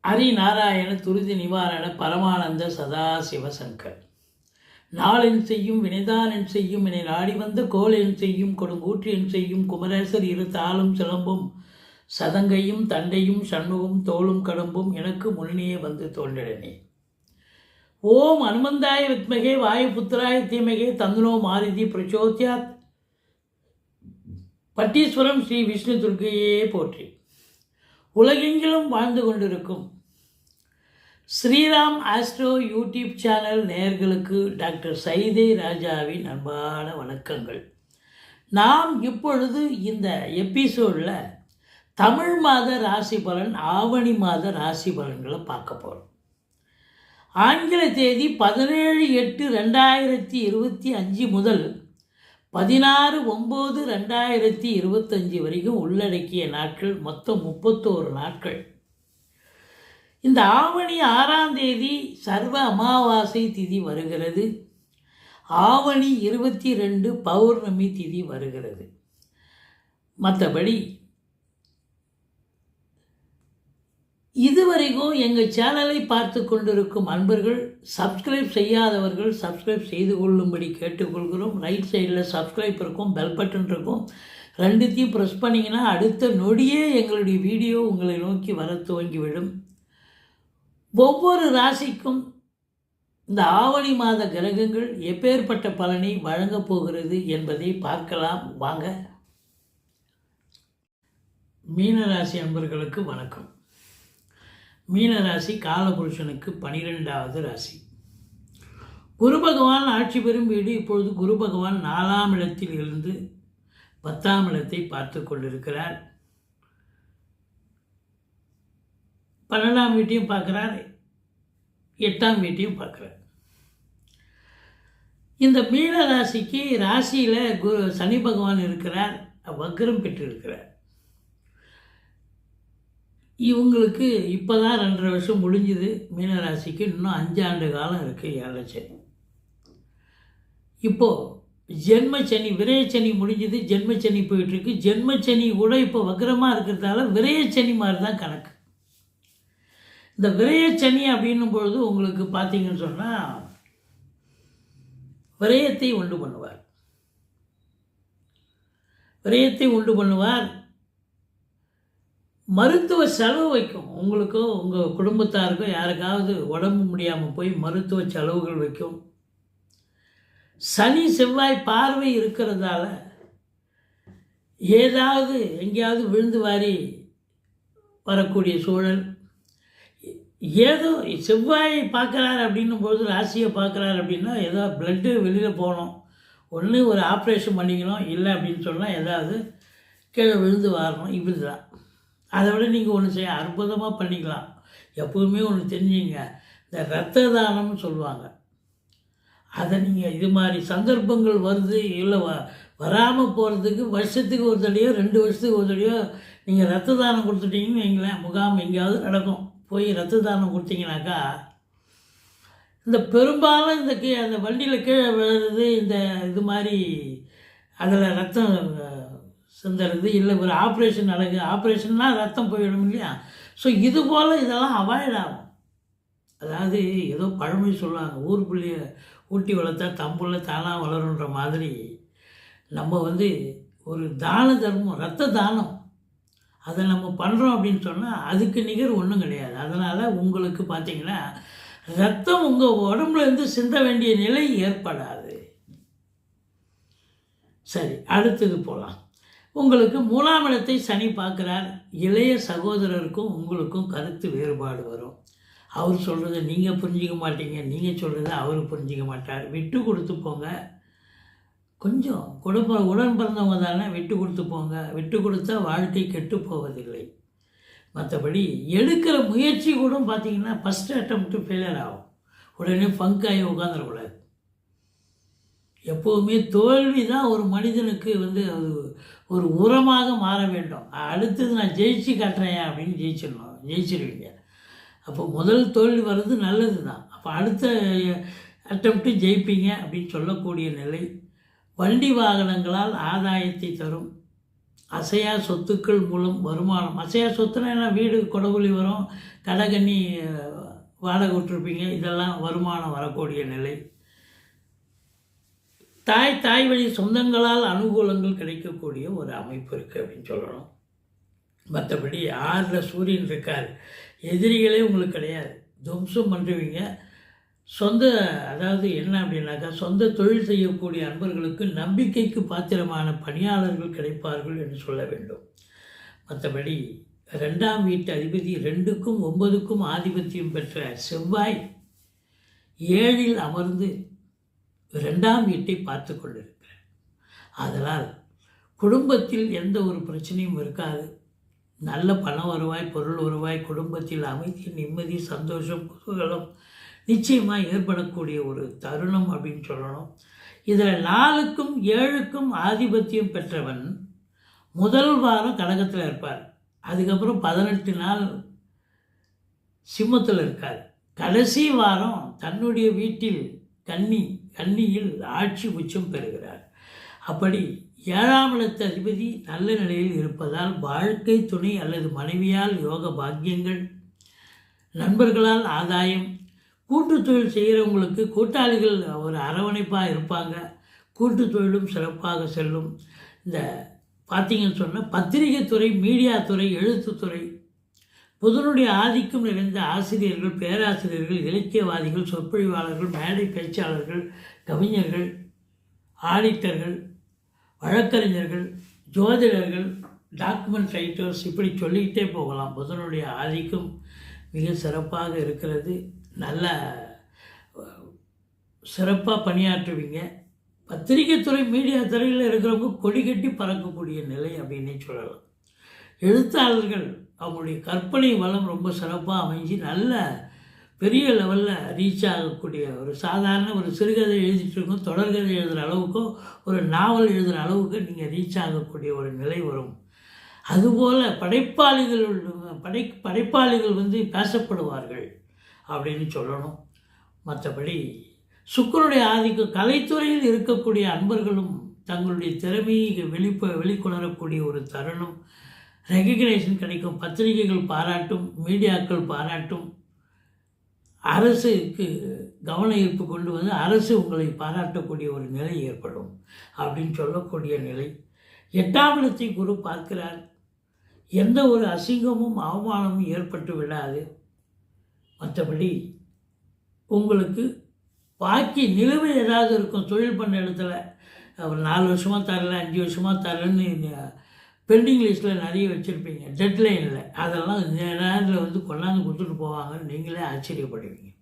ஹரிநாராயண துரிதி நிவாரண பரமானந்த சதாசிவசங்கர். நாளென் செய்யும் வினைதானென் செய்யும் என்னை நாடி வந்த கோளென் செய்யும் கொடுங்கூற்று என் செய்யும் குமரேசர் இரு தாளும் சிலம்பும் சதங்கையும் தண்டையும் சண்முகம் தோளும் கடம்பும் எனக்கு முன்னே வந்து தோன்றினே. ஓம் அனுமந்தாய வித்மகே வாயுபுத்திராய தீமகே தந்தனோ மாருதி பிரச்சோத்யாத். பட்டீஸ்வரம் ஸ்ரீ விஷ்ணு துர்க்கையே போற்றி. உலகெங்கிலும் வாழ்ந்து கொண்டிருக்கும் ஸ்ரீராம் ஆஸ்ட்ரோ யூடியூப் சேனல் நேயர்களுக்கு டாக்டர் சைதை ராஜாவின் அன்பான வணக்கங்கள். நாம் இப்பொழுது இந்த எபிசோடில் தமிழ் மாத ராசி பலன், ஆவணி மாத ராசி பலன்களை பார்க்க போகிறோம். ஆங்கில தேதி 17/8/2025 முதல் 16/9/2025 வரைக்கும் உள்ளடக்கிய நாட்கள், மொத்தம் 31 நாட்கள். இந்த ஆவணி 6ஆம் தேதி சர்வ அமாவாசை திதி வருகிறது. ஆவணி 22 பௌர்ணமி திதி வருகிறது. மற்றபடி இதுவரைக்கும் எங்கள் சேனலை பார்த்து கொண்டிருக்கும் அன்பர்கள், சப்ஸ்கிரைப் செய்யாதவர்கள் சப்ஸ்கிரைப் செய்து கொள்ளும்படி கேட்டுக்கொள்கிறோம். ரைட் சைடில் சப்ஸ்கிரைப் இருக்கும், பெல் பட்டன் இருக்கும். ரெண்டுத்தையும் ப்ரெஸ் பண்ணிங்கன்னா அடுத்த நொடியே எங்களுடைய வீடியோ உங்களை நோக்கி வர துவங்கிவிடும். ஒவ்வொரு ராசிக்கும் இந்த ஆவணி மாத கிரகங்கள் எப்பேற்பட்ட பலனை வழங்கப் போகிறது என்பதை பார்க்கலாம் வாங்க. மீனராசி அன்பர்களுக்கு வணக்கம். மீனராசி காலபுருஷனுக்கு 12வது ராசி. குரு பகவான் ஆட்சி பெறும் வீடு. இப்பொழுது குரு பகவான் 4ஆம் இடத்தில் இருந்து 10ஆம் இடத்தை பார்த்து கொண்டிருக்கிறார். 12ஆம் வீட்டையும் பார்க்குறார், 8ஆம் வீட்டையும் பார்க்குறார். இந்த மீன ராசிக்கு ராசியில் சனி பகவான் இருக்கிறார், வக்ரம் பெற்றிருக்கிறார். இவங்களுக்கு இப்போ தான் 2.5 வருஷம் முடிஞ்சுது. மீனராசிக்கு இன்னும் 5 ஆண்டு காலம் இருக்குது. 7 சனி. இப்போது ஜென்மச்சனி, விரயச்சனி முடிஞ்சுது, ஜென்மச்சனி போயிட்டுருக்கு. ஜென்மச்சனி கூட இப்போ வக்ரமாக இருக்கிறதால விரயச்சனி மாதிரி தான் கணக்கு. இந்த விரயச்சனி அப்படின்னும் பொழுது உங்களுக்கு பார்த்தீங்கன்னு சொன்னால் விரயத்தை உண்டு பண்ணுவார். விரயத்தை உண்டு பண்ணுவார். மருத்துவ செலவு வைக்கும். உங்களுக்கோ உங்கள் குடும்பத்தாருக்கோ யாருக்காவது உடம்பு முடியாமல் போய் மருத்துவ செலவுகள் வைக்கும். சனி செவ்வாய் பார்வை இருக்கிறதால ஏதாவது எங்கேயாவது விழுந்து வாரி வரக்கூடிய சூழல். ஏதோ செவ்வாயை பார்க்குறாரு அப்படின்னும் பொழுது, ராசியை பார்க்குறாரு அப்படின்னா ஏதோ பிளட்டு வெளியில் போகணும், ஒன்று ஒரு ஆப்ரேஷன் பண்ணிக்கணும், இல்லை அப்படின்னு சொன்னால் ஏதாவது கீழே விழுந்து வரணும். இப்படி தான். அதை விட நீங்கள் ஒன்று செய்ய அற்புதமாக பண்ணிக்கலாம். எப்போவுமே ஒன்று தெரிஞ்சுங்க, இந்த இரத்த தானம்னு சொல்லுவாங்க. அதை நீங்கள் இது மாதிரி சந்தர்ப்பங்கள் வருது இல்லை வராமல் போகிறதுக்கு வருஷத்துக்கு ஒரு தடையோ 2 வருஷத்துக்கு ஒரு தடையோ நீங்கள் இரத்த தானம் கொடுத்துட்டீங்கன்னு வைங்களேன், முகாம் எங்கேயாவது நடக்கும். போய் இரத்த தானம் கொடுத்தீங்கனாக்கா இந்த பெரும்பாலும் இந்த அந்த வண்டியில் கீழே விழுறது, இந்த இது மாதிரி அதில் ரத்தம் சிந்துறது, இல்லை ஒரு ஆப்ரேஷன் நடக்குது, ஆப்ரேஷன்னா ரத்தம் போயிடும் இல்லையா. ஸோ இது போல் இதெல்லாம் அவாய்ட் ஆகும். அதாவது ஏதோ பழமொழி சொல்லுவாங்க, ஊர் புள்ளிய ஊட்டி வளர்த்தா தம்புள்ள தானாக வளருன்ற மாதிரி நம்ம ஒரு தான தர்மம், ரத்த தானம் அதை நம்ம பண்ணுறோம் அப்படின்னு சொன்னால் அதுக்கு நிகர் ஒன்றும் கிடையாது. அதனால் உங்களுக்கு பார்த்திங்கன்னா ரத்தம் உங்கள் உடம்புலேருந்து சிந்த வேண்டிய நிலை ஏற்படாது. சரி, அடுத்தது போகலாம். உங்களுக்கு 3ஆம் இடத்தை சனி பார்க்குறார். இளைய சகோதரருக்கும் உங்களுக்கும் கருத்து வேறுபாடு வரும். அவர் சொல்கிறத நீங்கள் புரிஞ்சிக்க மாட்டீங்க, நீங்கள் சொல்கிறத அவர் புரிஞ்சிக்க மாட்டார். விட்டு கொடுத்து போங்க. கொஞ்சம் உடன் பிறந்தவங்க தானே, விட்டு கொடுத்து போங்க. விட்டு கொடுத்தா வாழ்க்கை கெட்டு போவதில்லை. மற்றபடி எடுக்கிற முயற்சி கூட பார்த்திங்கன்னா ஃபஸ்ட் அட்டம்ப்ட்டு ஃபெயிலியர் ஆகும். உடனே ஃபங்காகி உட்காந்துடக்கூடாது. எப்போவுமே தோல்வி தான் ஒரு மனிதனுக்கு அது ஒரு உரமாக மாற வேண்டும். அடுத்தது நான் ஜெயிச்சு காட்டுறேன் அப்படின்னு ஜெயிச்சிருவீங்க. அப்போ முதல் தோல்வி வர்றது நல்லது தான். அப்போ அடுத்த அட்டம்ப்ட்டு ஜெயிப்பீங்க அப்படின்னு சொல்லக்கூடிய நிலை. வண்டி வாகனங்களால் ஆதாயத்தை தரும். அசையா சொத்துக்கள் மூலம் வருமானம். அசையா சொத்துனா என்ன, வீடு கொடகுலி வரும், கடகண்ணி வாடகை விட்டுருப்பீங்க, இதெல்லாம் வருமானம் வரக்கூடிய நிலை. தாய் வழி சொந்தங்களால் அனுகூலங்கள் கிடைக்கக்கூடிய ஒரு அமைப்பு இருக்குது அப்படின்னு சொல்லணும். மற்றபடி 6ல் சூரியன் இருக்கார், எதிரிகளே உங்களுக்கு கிடையாது, துவம்சம் பண்ணுவீங்க. சொந்த அதாவது என்ன அப்படின்னாக்கா, சொந்த தொழில் செய்யக்கூடிய அன்பர்களுக்கு நம்பிக்கைக்கு பாத்திரமான பணியாளர்கள் கிடைப்பார்கள் என்று சொல்ல வேண்டும். மற்றபடி 2ஆம் வீட்டு அதிபதி 2க்கும் 9க்கும் ஆதிபத்தியம் பெற்ற செவ்வாய் 7ல் அமர்ந்து 2ஆம் வீட்டை பார்த்து கொண்டிருக்கிறார். அதனால் குடும்பத்தில் எந்த ஒரு பிரச்சனையும் இருக்காது. நல்ல பண வருவாய், பொருள் வருவாய், குடும்பத்தில் அமைதி, நிம்மதி, சந்தோஷம், குதூகலம் நிச்சயமாக ஏற்படக்கூடிய ஒரு தருணம் அப்படின்னு சொல்லணும். இதில் 4க்கும் 7க்கும் ஆதிபத்தியம் பெற்றவன் முதல் வாரம் கடகத்தில் இருப்பார், அதுக்கப்புறம் 18 நாள் சிம்மத்தில் இருக்கார், கடைசி வாரம் தன்னுடைய வீட்டில் கன்னியில் ஆட்சி உச்சம் பெறுகிறார். அப்படி 7ஆம் இடத்து அதிபதி நல்ல நிலையில் இருப்பதால் வாழ்க்கை துணை அல்லது மனைவியால் யோக பாக்கியங்கள், நண்பர்களால் ஆதாயம், கூட்டு தொழில் செய்கிறவங்களுக்கு கூட்டாளிகள் ஒரு அரவணைப்பாக இருப்பாங்க, கூட்டு தொழிலும் சிறப்பாக செல்லும். இந்த பார்த்தீங்கன்னு சொன்னால் பத்திரிகை துறை, மீடியா துறை, எழுத்துத்துறை, புதனுடைய ஆதிக்கம் நிறைந்த ஆசிரியர்கள், பேராசிரியர்கள், இலக்கியவாதிகள், சொற்பொழிவாளர்கள், மேடை பேச்சாளர்கள், கவிஞர்கள், ஆடிட்டர்கள், வழக்கறிஞர்கள், ஜோதிடர்கள், டாக்குமெண்ட் ரைட்டர்ஸ், இப்படி சொல்லிக்கிட்டே போகலாம். புதனுடைய ஆதிக்கம் மிக சிறப்பாக இருக்கிறது. நல்ல சிறப்பாக பணியாற்றுவீங்க. பத்திரிகை துறை, மீடியா துறையில் இருக்கிறவங்க கொடி கட்டி பறக்கக்கூடிய நிலை அப்படின்னே சொல்லலாம். எழுத்தாளர்கள் அவங்களுடைய கற்பனை வளம் ரொம்ப சிறப்பாக அமைஞ்சு நல்ல பெரிய லெவலில் ரீச் ஆகக்கூடிய ஒரு சாதாரண ஒரு சிறுகதை எழுதிட்டு இருக்கோம், தொடர்கதை எழுதுகிற அளவுக்கோ ஒரு நாவல் எழுதுகிற அளவுக்கு நீங்கள் ரீச் ஆகக்கூடிய ஒரு நிலை வரும். அதுபோல் படைப்பாளிகள் வந்து பேசப்படுவார்கள் அப்படின்னு சொல்லணும். மற்றபடி சுக்கிரனுடைய ஆதிக்கம், கலைத்துறையில் இருக்கக்கூடிய அன்பர்களும் தங்களுடைய திறமையை வெளிக்கொணரக்கூடிய ஒரு தருணம், ரெகக்னைசேஷன் கிடைக்கும், பத்திரிகைகள் பாராட்டும், மீடியாக்கள் பாராட்டும், அரசுக்கு கவன ஈர்ப்பு கொண்டு வந்து அரசு உங்களை பாராட்டக்கூடிய ஒரு நிலை ஏற்படும் அப்படின்னு சொல்லக்கூடிய நிலை. 8ஆம் இடத்தை குரு பார்க்கிறார். எந்த ஒரு அசிங்கமும் அவமானமும் ஏற்பட்டு விடாது. மற்றபடி உங்களுக்கு பாக்கி நிலுவை ஏதாவது இருக்கும், தொழில் பண்ண இடத்துல ஒரு 4 வருஷமாக தரல, 5 வருஷமாக தரலன்னு பெண்டிங் லிஸ்ட்டில் நிறைய வச்சுருப்பீங்க, டெட்லைனில், அதெல்லாம் இந்த நேரத்தில் வந்து கொண்டாந்து கொடுத்துட்டு போவாங்கன்னு நீங்களே ஆச்சரியப்படுவீங்க.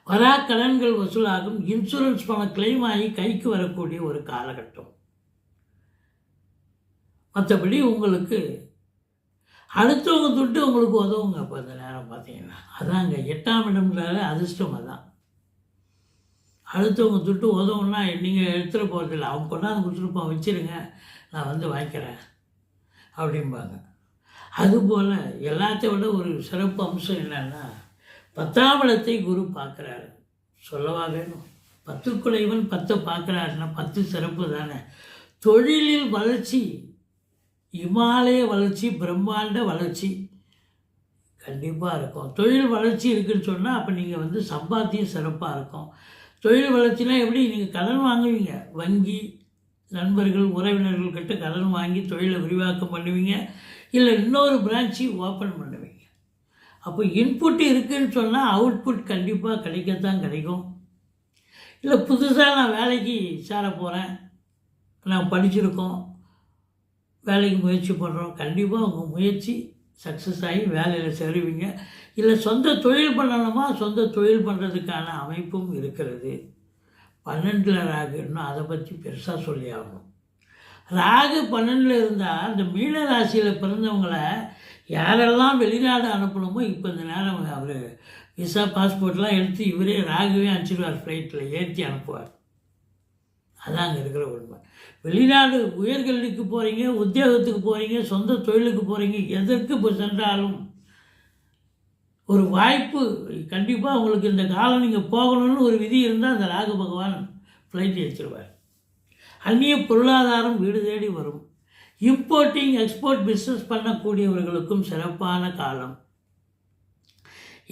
வரா கடன்கள் வசூலாகும், இன்சூரன்ஸ் பணம் கிளைம் ஆகி கைக்கு வரக்கூடிய ஒரு காலகட்டம். மற்றபடி உங்களுக்கு அடுத்தவங்க தொட்டு உங்களுக்கு உதவுங்க. அப்போ அந்த நேரம் பார்த்தீங்கன்னா அதாங்க 8ஆம் இடம்ன்றால அதிர்ஷ்டம். அதான் அடுத்தவங்க தொட்டு உதவுன்னா நீங்கள் எடுத்துகிட்டு போகிறதில்ல, அவங்க கொண்டாந்து கொடுத்துருப்பான், வச்சுருங்க நான் வந்து வாங்கிக்கிறேன் அப்படிம்பாங்க. அதுபோல் எல்லாத்தையும் விட ஒரு சிறப்பு அம்சம் என்னன்னா, 10ஆம் இடத்தை குரு பார்க்குறாரு. சொல்லவா வேணும்? 10க்குடையவன் 10 பார்க்குறாருன்னா 10 சிறப்பு தானே. தொழிலில் வளர்ச்சி, இமாலய வளர்ச்சி, பிரம்மாண்ட வளர்ச்சி கண்டிப்பாக இருக்கும். தொழில் வளர்ச்சி இருக்குதுன்னு சொன்னால் அப்போ நீங்கள் வந்து சம்பாத்தியம் சிறப்பாக இருக்கும். தொழில் வளர்ச்சினா எப்படி, நீங்கள் கடன் வாங்குவீங்க, வங்கி, நண்பர்கள், உறவினர்கள் கிட்ட கடன் வாங்கி தொழிலை விரிவாக்கம் பண்ணுவீங்க, இல்லை இன்னொரு பிரான்ச்சு ஓப்பன் பண்ணுவீங்க. அப்போ இன்புட் இருக்குதுன்னு சொன்னால் அவுட்புட் கண்டிப்பாக கிடைக்கத்தான் கிடைக்கும். இல்லை புதுசாக நான் வேலைக்கு சேர போகிறேன், நான் படிச்சிருக்கோம், வேலைக்கு முயற்சி பண்ணுறோம், கண்டிப்பாக உங்கள் முயற்சி சக்ஸஸ் ஆகி வேலையில் சேருவீங்க. இல்லை சொந்த தொழில் பண்ணணுமா, சொந்த தொழில் பண்ணுறதுக்கான அமைப்பும் இருக்கிறது. 12ல் ராகு, இன்னும் அதை பற்றி பெருசாக சொல்லி ஆகணும். ராகு 12ல் இருந்தால் இந்த மீன ராசியில் பிறந்தவங்களை யாரெல்லாம் வெளிநாடு அனுப்பணுமோ இப்போ இந்த நேரம் அவர் விசா பாஸ்போர்ட்லாம் எடுத்து இவரே ராகுவே அனுப்பிச்சிடுவார், ஃப்ளைட்டில் ஏற்றி அனுப்புவார். அதான் அங்கே இருக்கிற உண்மை. வெளிநாடு உயர்கல்விக்கு போகிறீங்க, உத்தியோகத்துக்கு போகிறீங்க, சொந்த தொழிலுக்கு போகிறீங்க, எதற்கு இப்போ சென்றாலும் ஒரு வாய்ப்பு கண்டிப்பாக உங்களுக்கு இந்த காலம் நீங்கள் போகணும்னு ஒரு விதி இருந்தால் அந்த ராகு பகவான் ஃப்ளைட் எடுத்துருவார். அந்நிய பொருளாதாரம் வீடு தேடி வரும். இம்போர்ட்டிங் எக்ஸ்போர்ட் பிஸ்னஸ் பண்ணக்கூடியவர்களுக்கும் சிறப்பான காலம்.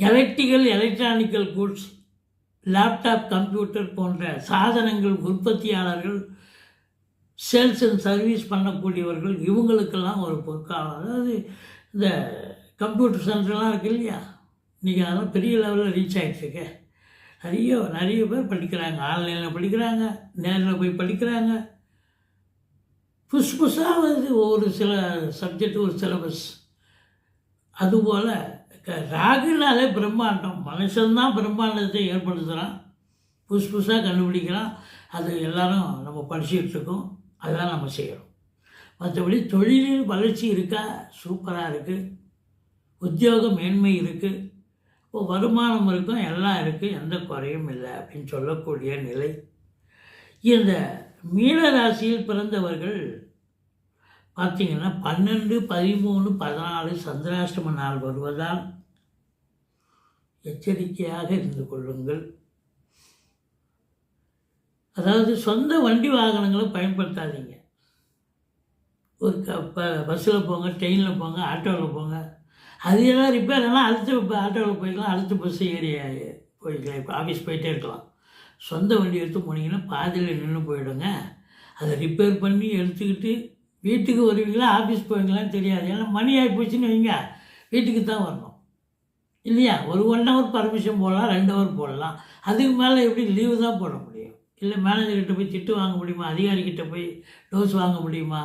எலக்ட்ரானிக்கல் கூட்ஸ், லேப்டாப், கம்ப்யூட்டர் போன்ற சாதனங்கள் உற்பத்தியாளர்கள், சேல்ஸ் அண்ட் சர்வீஸ் பண்ணக்கூடியவர்கள், இவங்களுக்கெல்லாம் ஒரு பொற்காலம். அதாவது இந்த கம்ப்யூட்டர் சென்டர்லாம் இருக்குது இல்லையா, இன்றைக்கி அதெல்லாம் பெரிய லெவலில் ரீச் ஆகிட்டுருக்கு. நிறைய பேர் படிக்கிறாங்க, ஆன்லைனில் படிக்கிறாங்க, நேரில் போய் படிக்கிறாங்க. புதுசாக வந்து ஒரு சில சப்ஜெக்ட், ஒரு சிலபஸ். அதுபோல் ராகுனாலே பிரம்மாண்டம், மனுஷன்தான் பிரம்மாண்டத்தை ஏற்படுத்துகிறான், புதுசாக கண்டுபிடிக்கிறான். அது எல்லோரும் நம்ம படிச்சுட்ருக்கோம், அதெல்லாம் நம்ம செய்கிறோம். மற்றபடி தொழிலில் வளர்ச்சி இருக்கா, சூப்பராக இருக்குது. உத்தியோக மேன்மை இருக்குது, இப்போ வருமானம் இருக்கும், எல்லாம் இருக்குது, எந்த குறையும் இல்லை அப்படின்னு சொல்லக்கூடிய நிலை. இந்த மீன ராசியில் பிறந்தவர்கள் பார்த்திங்கன்னா 12, 13, 14 சந்திராஷ்டம நாள் வருவதால் எச்சரிக்கையாக இருந்து கொள்ளுங்கள். அதாவது சொந்த வண்டி வாகனங்களை பயன்படுத்தாதீங்க. ஒரு பஸ்ஸில் போங்க, ட்ரெயினில் போங்க, ஆட்டோவில் போங்க. அது எல்லாம் ரிப்பேர் ஆனால் அடுத்த ஆட்டோவில் போய்க்கலாம், அடுத்த பஸ் ஏறி போய்க்கலாம். இப்போ ஆஃபீஸ் போயிட்டே இருக்கலாம். சொந்த வண்டி எடுத்து போனீங்கன்னா பாதியில் நின்று போயிடுங்க. அதை ரிப்பேர் பண்ணி எடுத்துக்கிட்டு வீட்டுக்கு வருவீங்களா, ஆஃபீஸ் போவீங்களான்னு தெரியாது. ஏன்னா மணி ஆகி போச்சுன்னு வைங்க, வீட்டுக்கு தான் வரணும் இல்லையா. ஒரு 1 ஹவர் பர்மிஷன் போடலாம், 2 ஹவர் போடலாம். அதுக்கு மேலே எப்படி லீவு தான் போட முடியும். இல்லை மேனேஜர்கிட்ட போய் திட்டு வாங்க முடியுமா, அதிகாரிக்கிட்ட போய் டோஸ் வாங்க முடியுமா?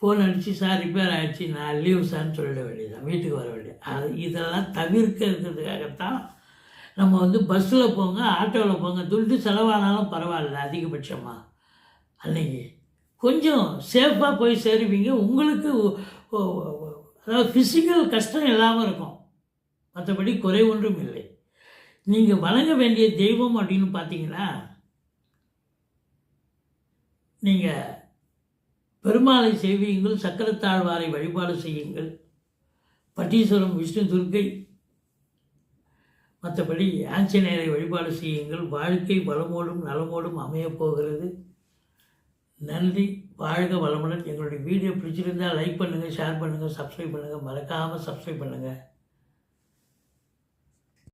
ஃபோன் அடித்து சார் ரிப்பேர் ஆகிடுச்சு, நான் லீவ் சார்ன்னு சொல்லிட வேண்டியதான், வீட்டுக்கு வர வேண்டியது. அது இதெல்லாம் தவிர்க்க இருக்கிறதுக்காகத்தான் நம்ம வந்து பஸ்ஸில் போங்க, ஆட்டோவில் போங்க, துட்டு செலவானாலும் பரவாயில்ல, அதிகபட்சமாக அன்றைக்கி கொஞ்சம் சேஃபாக போய் சேருவீங்க. உங்களுக்கு அதாவது ஃபிசிக்கல் கஷ்டம் இல்லாமல் இருக்கும், மற்றபடி குறை ஒன்றும் இல்லை. நீங்கள் வணங்க வேண்டிய தெய்வம் அப்படின்னு பார்த்தீங்கன்னா, நீங்கள் பெருமாளை செய்வீங்கள், சக்கரத்தாழ்வாரை வழிபாடு செய்யுங்கள், பட்டீஸ்வரம், விஷ்ணு, துர்க்கை, மற்றபடி ஆஞ்சநேயரை வழிபாடு செய்யுங்கள். வாழ்க்கை வளமோடும் நலமோடும் அமையப் போகிறது. நன்றி, வாழ்க வளமுடன். எங்களுடைய வீடியோ பிடிச்சிருந்தால் லைக் பண்ணுங்கள், ஷேர் பண்ணுங்கள், சப்ஸ்கிரைப் பண்ணுங்கள், மறக்காமல் சப்ஸ்கிரைப் பண்ணுங்கள்.